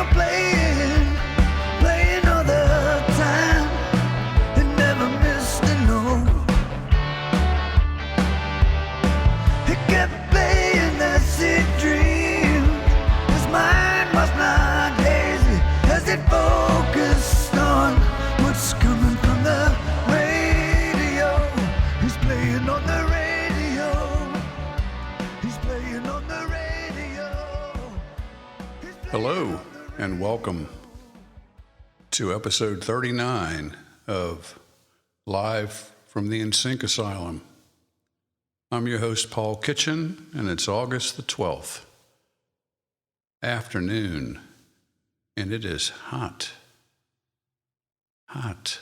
radio playing, playing all the time. It never missed a note. It kept playing that sick dream. His mind was not hazy as it focused on what's coming from the radio. He's playing on the radio. He's playing on the radio. Hello and welcome to episode 39 of Live from the NSYNC Asylum. I'm your host, Paul Kitchen, and it's August the 12th, afternoon, and it is hot. Hot.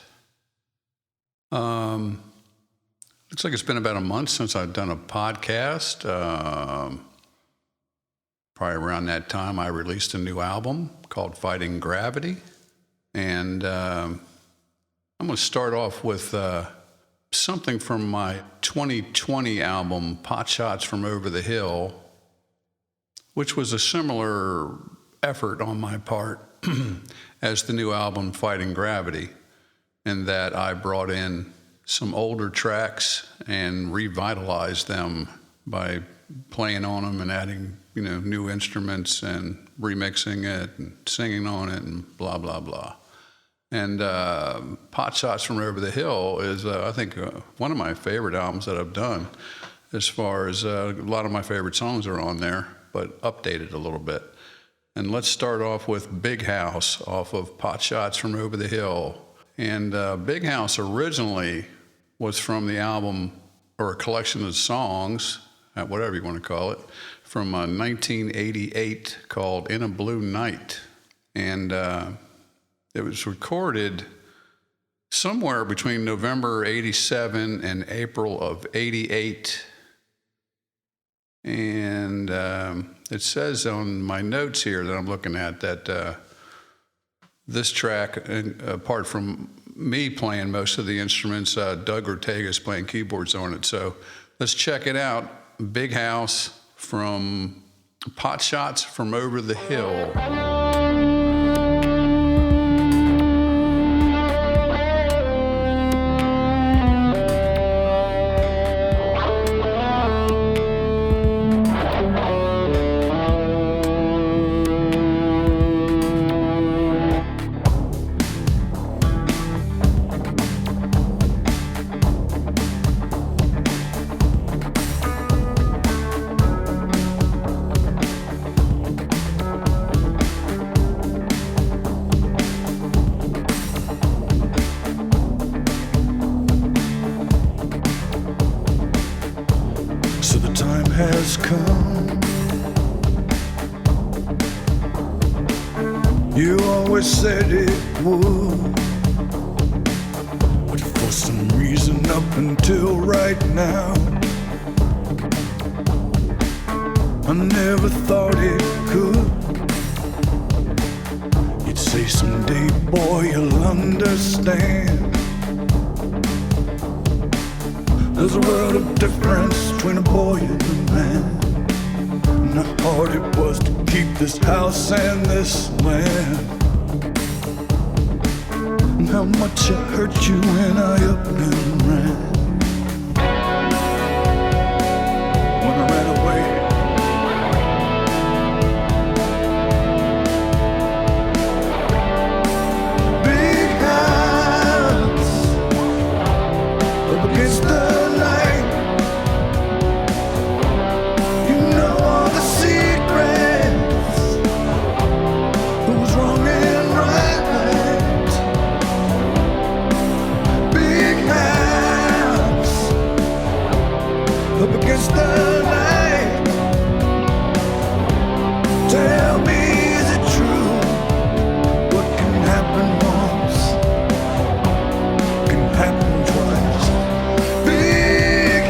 Looks like it's been about a month since I've done a podcast. Probably around that time, I released a new album called Fighting Gravity. And I'm going to start off with something from my 2020 album, Pot Shots from Over the Hill, which was a similar effort on my part as the new album, Fighting Gravity, in that I brought in some older tracks and revitalized them by playing on them and adding, new instruments and remixing it and singing on it and blah, blah, blah. And Pot Shots from Over the Hill is, I think, one of my favorite albums that I've done, as far as a lot of my favorite songs are on there, but updated a little bit. And let's start off with Big House off of Pot Shots from Over the Hill. And Big House originally was from the album, or a collection of songs, whatever you want to call it, from 1988 called In a Blue Night. And it was recorded somewhere between November 87 and April of 88. And it says on my notes here that I'm looking at that this track, apart from me playing most of the instruments, Doug Ortega's playing keyboards on it. So let's check it out. Big House from Pot Shots from Over the Hill. Has come. You always said it would, but for some reason up until right now, I never thought it could. You'd say someday, boy, you'll understand. There's a world of difference between a boy and a man, and how hard it was to keep this house and this land, and how much I hurt you when I up and ran. When I ran away, big house up against the against the light. Tell me, is it true? What can happen once can happen twice. Big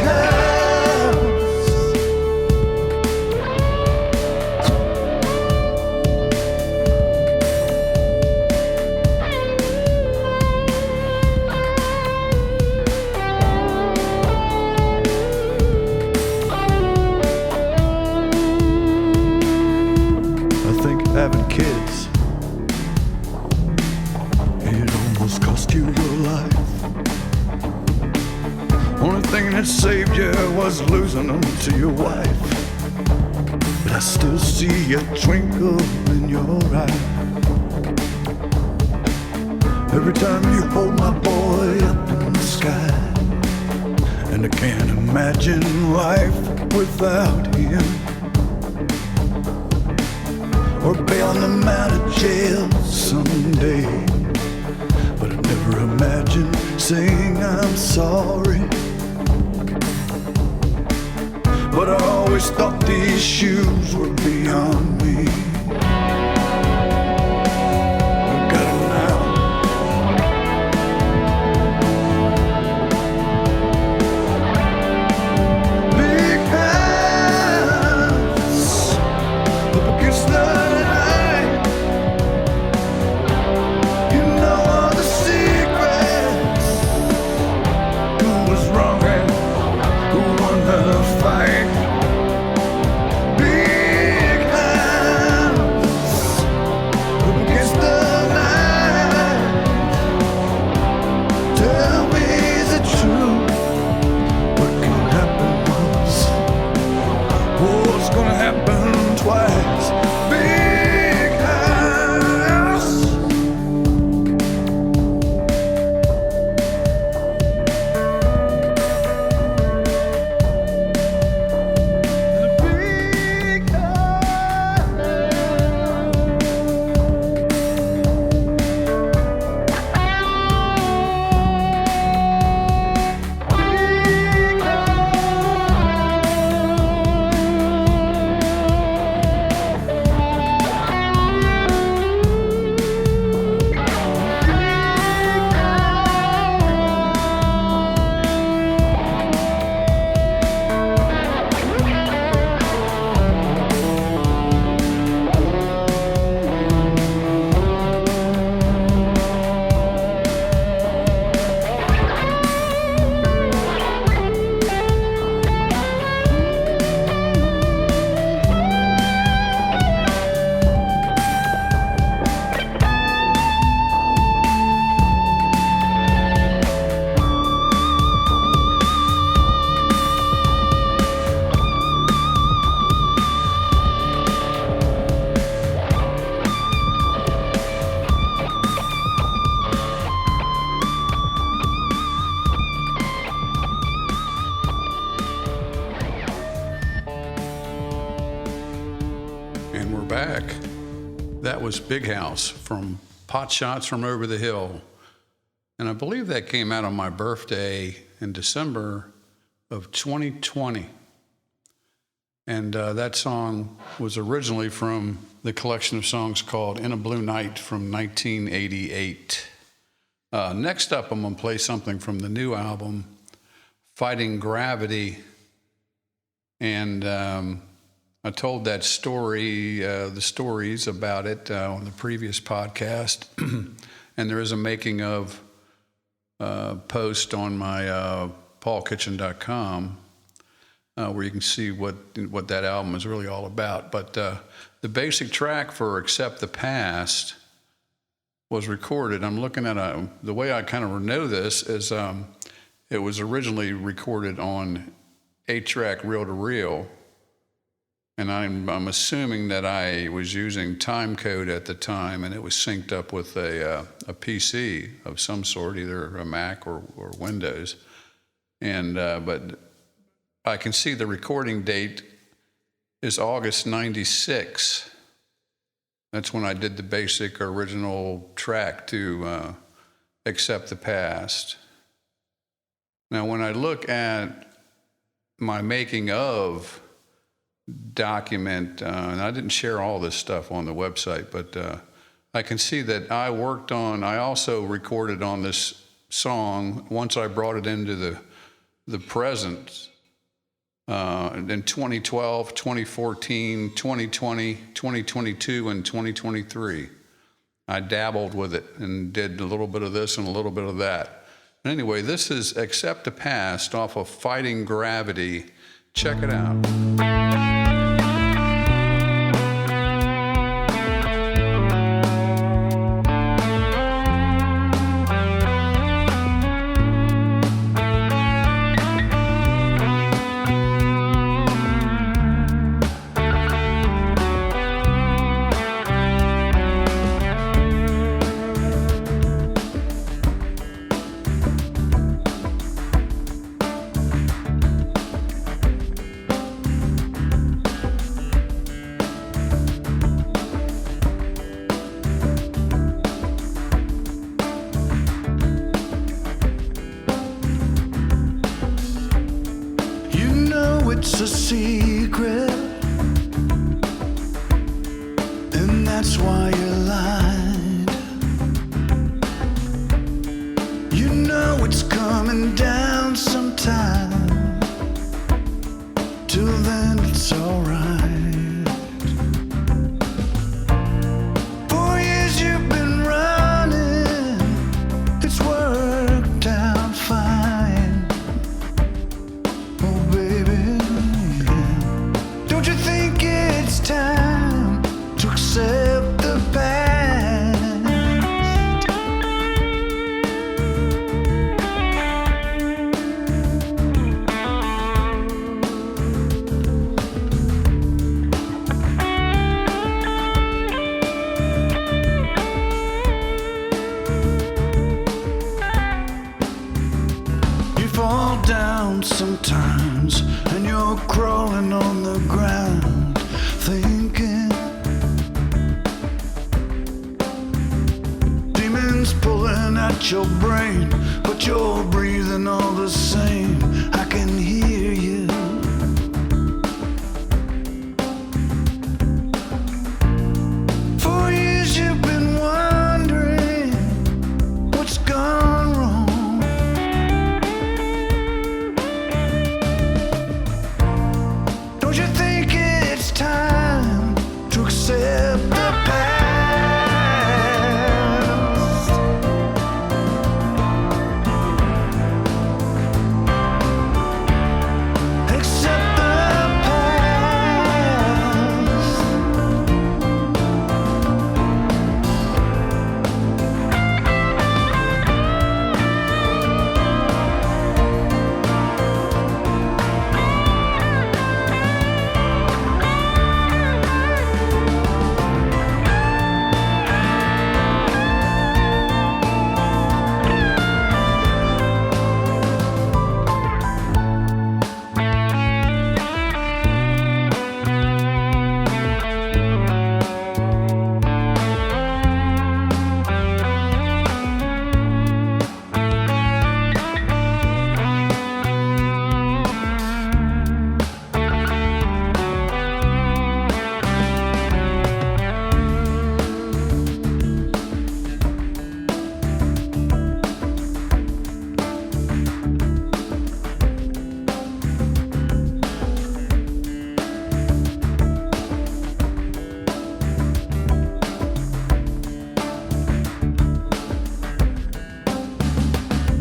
having kids was losing them to your wife, but I still see a twinkle in your eye. Every time you hold my boy up in the sky, and I can't imagine life without him, or bailing him out of jail someday. But I never imagined saying I'm sorry. But I always thought these shoes were beyond me. I got 'em now. Big house up against the night. You know all the secrets. Who was wrong and who won the fight? Big house up against the night. Tell me, is it true? What can happen once? What's gonna happen twice? Big house. Big And we're back. That was Big House from Pot Shots from Over the Hill. And I believe that came out on my birthday in December of 2020. And that song was originally from the collection of songs called In a Blue Night from 1988. Next up, I'm going to play something from the new album, Fighting Gravity. And I told that story, the stories about it on the previous podcast. And there is a making of post on my paulkitchen.com where you can see what that album is really all about. But the basic track for Accept the Past was recorded. I'm looking at the way I kind of know this is it was originally recorded on 8-track reel-to-reel. And I'm assuming that I was using time code at the time, and it was synced up with a PC of some sort, either a Mac or Windows. And but I can see the recording date is August '96. That's when I did the basic original track to Accept the Past. Now, when I look at my making of document, and I didn't share all this stuff on the website, but I can see that I also recorded on this song once I brought it into the present in 2012, 2014, 2020, 2022, and 2023. I dabbled with it and did a little bit of this and a little bit of that. Anyway, this is Accept the Past off of Fighting Gravity. Check it out. a secret, and that's why you lied. You know it's coming down sometime. Till then, it's alright. 4 years you've been running, it's worked out fine. Oh, baby, don't you think it's time to accept the past? You fall down sometimes and you're crawling on the ground, thinking demons pulling at your brain, but you're breathing all the same. I can hear you. For years you've been wondering what's gone wrong. Don't you think it's time to accept the past? Accept the past.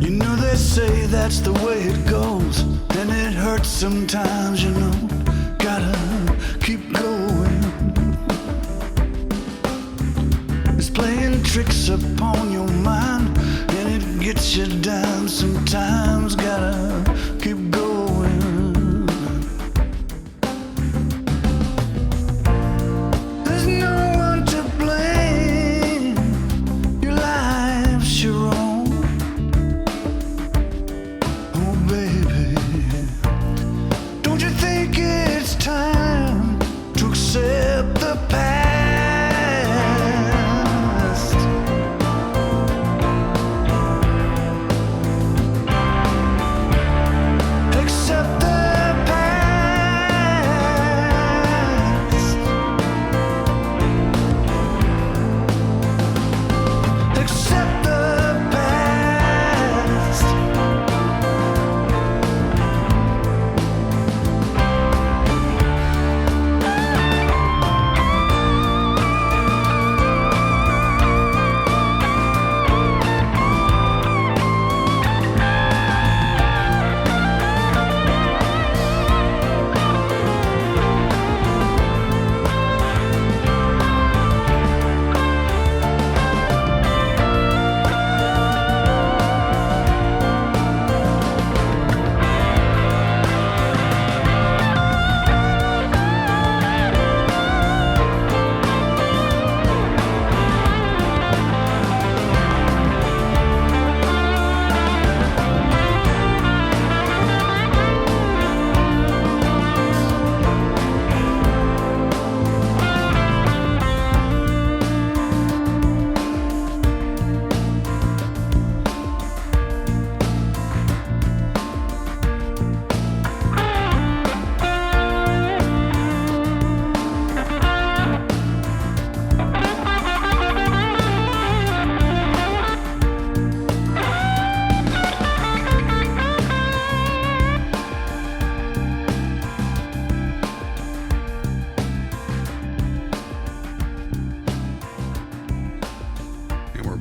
You know they say that's the way it goes, and it hurts sometimes, you know. Gotta keep going. It's playing tricks upon your mind, and it gets you down sometimes. Gotta keep going. There's no one to blame. Your life's your own. Oh, baby, don't you think it's time to accept the past?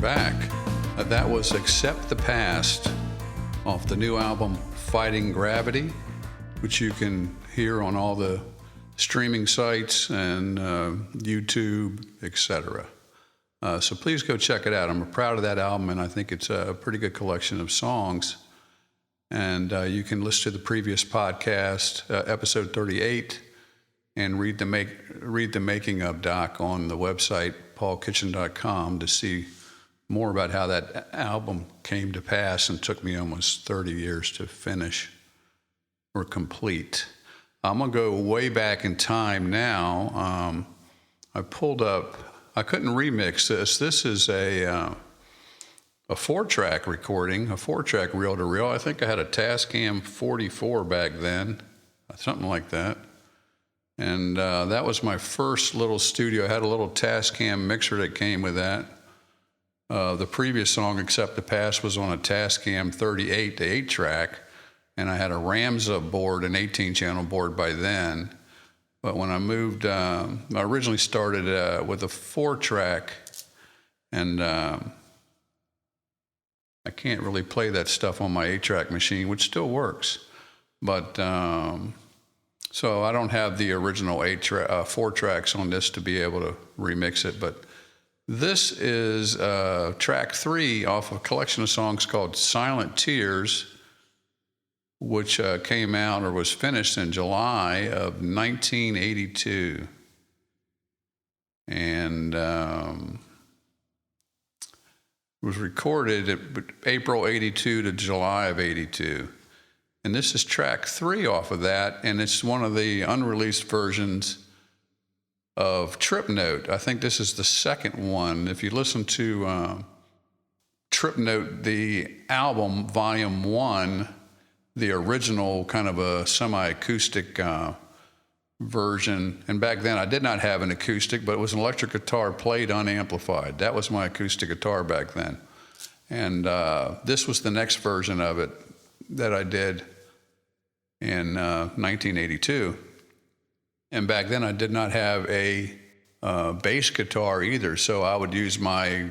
back. That was Accept the Past off the new album Fighting Gravity, which you can hear on all the streaming sites and YouTube, etc. So please go check it out. I'm proud of that album, and I think it's a pretty good collection of songs. And you can listen to the previous podcast, episode 38, and read the making of doc on the website paulkitchen.com to see more about how that album came to pass and took me almost 30 years to finish or complete. I'm going to go way back in time now. I pulled up, I couldn't remix this. This is a 4-track recording, a 4-track reel-to-reel. I think I had a Tascam 44 back then, something like that. And that was my first little studio. I had a little Tascam mixer that came with that. The previous song, Accept the Past, was on a Tascam 38, the 8-track, and I had a Ramza board, an 18-channel board by then. But when I moved, I originally started with a 4-track, and I can't really play that stuff on my 8-track machine, which still works. But so I don't have the original 4 tracks on this to be able to remix it. But this is track 3 off a collection of songs called Silent Tears, which came out or was finished in July of 1982. And was recorded at April 82 to July of 82. And this is track 3 off of that, and it's one of the unreleased versions of Trip Note. I think this is the second one. If you listen to Trip Note, the album, Volume 1, the original kind of a semi-acoustic version, and back then I did not have an acoustic, but it was an electric guitar played unamplified. That was my acoustic guitar back then. And this was the next version of it that I did in 1982. And back then I did not have a bass guitar either, so I would use my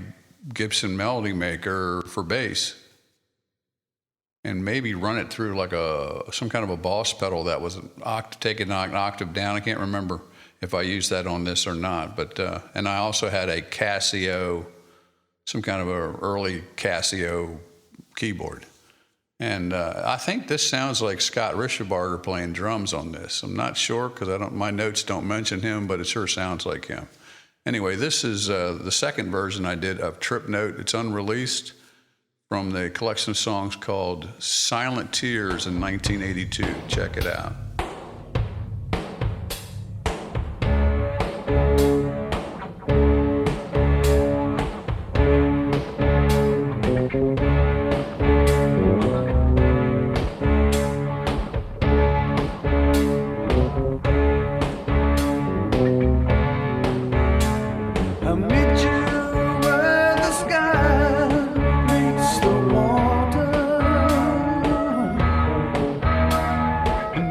Gibson Melody Maker for bass and maybe run it through like some kind of a Boss pedal that was taking an octave down. I can't remember if I used that on this or not, but and I also had a Casio, some kind of a early Casio keyboard. And I think this sounds like Scott Rischebarger playing drums on this. I'm not sure because my notes don't mention him, but it sure sounds like him. Anyway, this is the second version I did of Trip Note. It's unreleased from the collection of songs called Silent Tears in 1982. Check it out.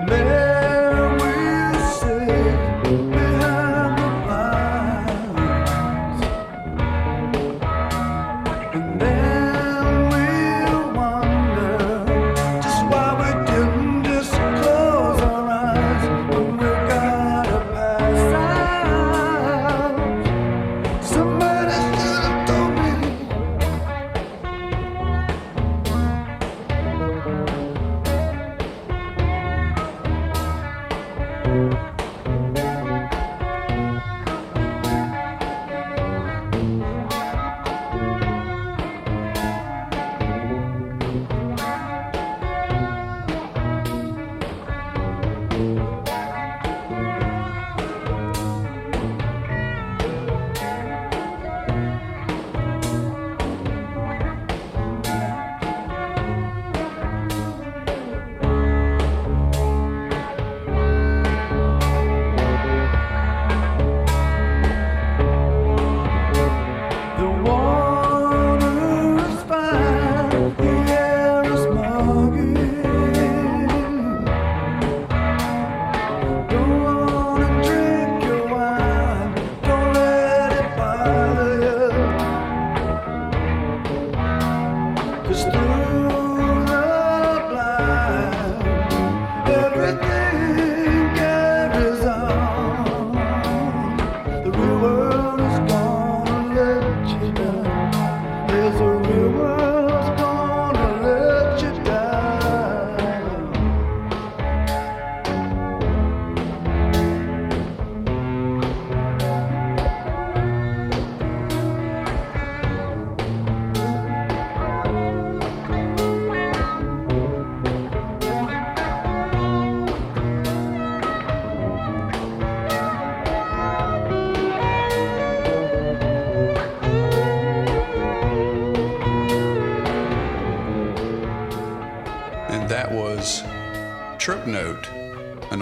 Let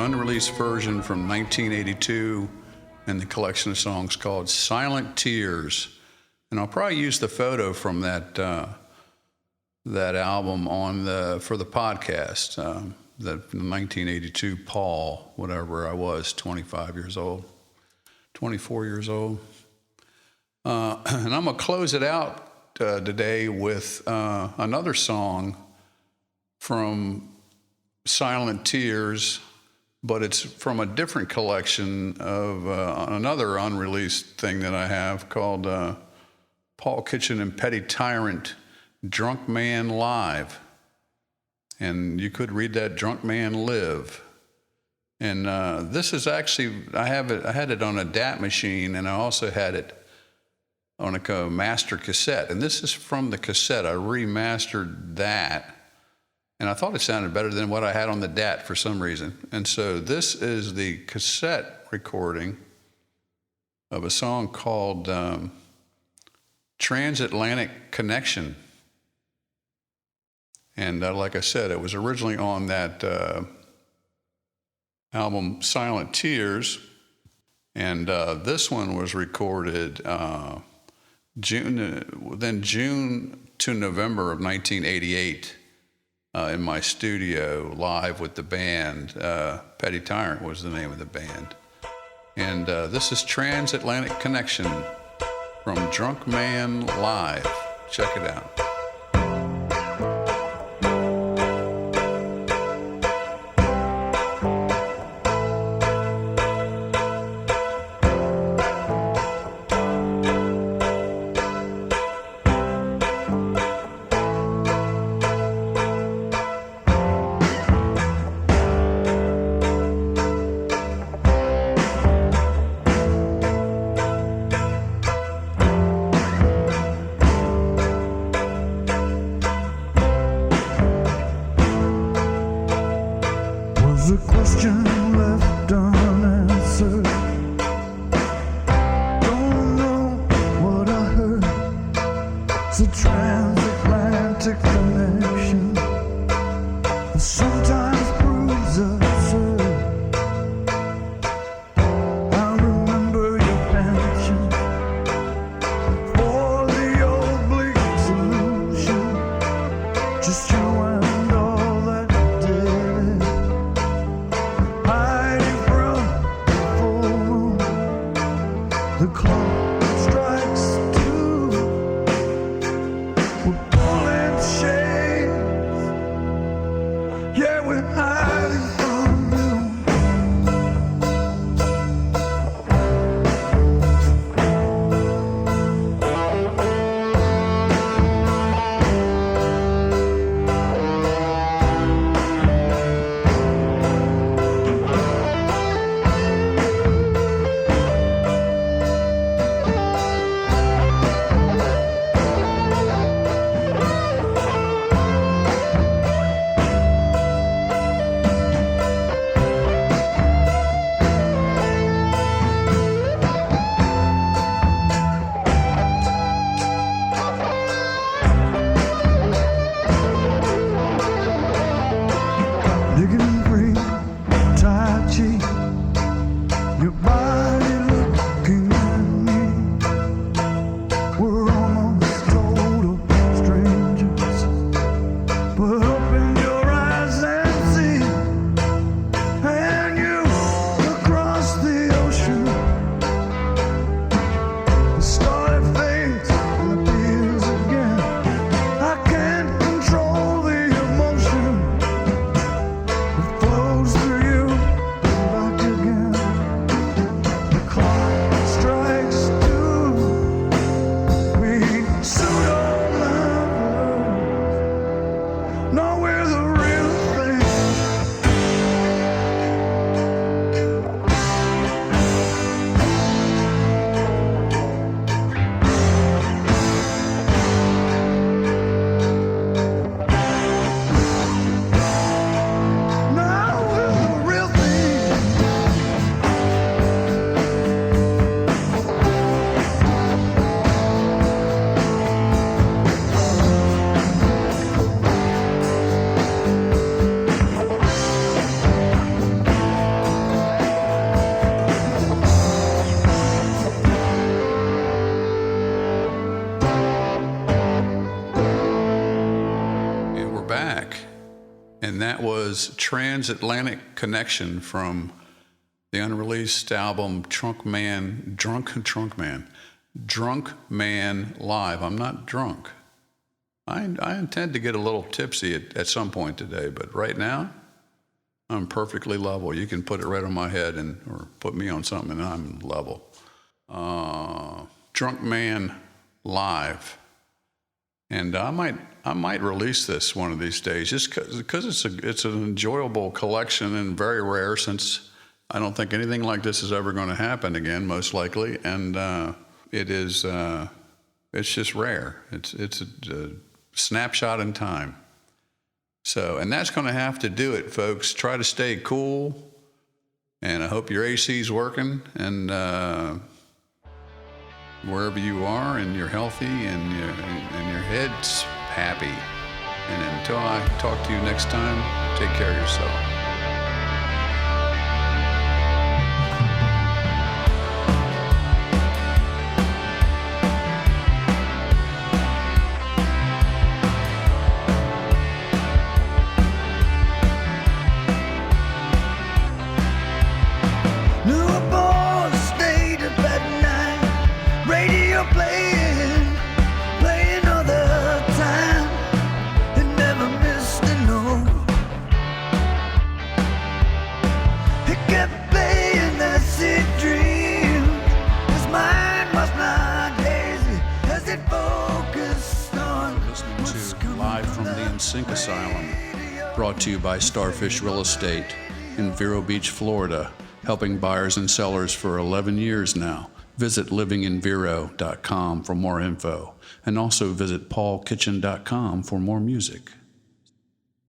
unreleased version from 1982 in the collection of songs called Silent Tears. And I'll probably use the photo from that album for the podcast. That 1982 Paul, whatever I was, 24 years old. And I'm going to close it out today with another song from Silent Tears, but it's from a different collection of another unreleased thing that I have called Paul Kitchen and Petty Tyrant, Drunk Man Live. And you could read that, Drunk Man Live. And this is actually, I had it on a DAT machine, and I also had it on a master cassette. And this is from the cassette. I remastered that. And I thought it sounded better than what I had on the DAT for some reason. And so this is the cassette recording of a song called Transatlantic Connection. And like I said, it was originally on that album Silent Tears. And this one was recorded June to November of 1988. In my studio, live with the band. Petty Tyrant was the name of the band. And this is Transatlantic Connection from Drunk Man Live. Check it out. The question left unanswered. Don't know what I heard. It's a transatlantic connection. Sometimes proves absurd. I remember your pension for the old bleak solution. Just you and all that you did. Hiding from the full moon, the clock strikes 2. And that was Transatlantic Connection from the unreleased album Drunk Man Live. I'm not drunk. I intend to get a little tipsy at some point today, but right now, I'm perfectly level. You can put it right on my head or put me on something and I'm level. Drunk Man Live. And I might release this one of these days just because it's an enjoyable collection and very rare, since I don't think anything like this is ever going to happen again, most likely. And it's just rare. It's a snapshot in time. So, and that's going to have to do it, folks. Try to stay cool, and I hope your AC's working, and wherever you are, and you're healthy, and your head's happy. And until I talk to you next time, take care of yourself. Playing all the time, and never missed a note. He kept playing that sick dream. His mind was not hazy as it focused on Listening to Live from the NSYNC Asylum, brought to you by Starfish Real Estate in Vero Beach, Florida, helping buyers and sellers for 11 years now. Visit livinginvero.com for more info, and also visit paulkitchen.com for more music.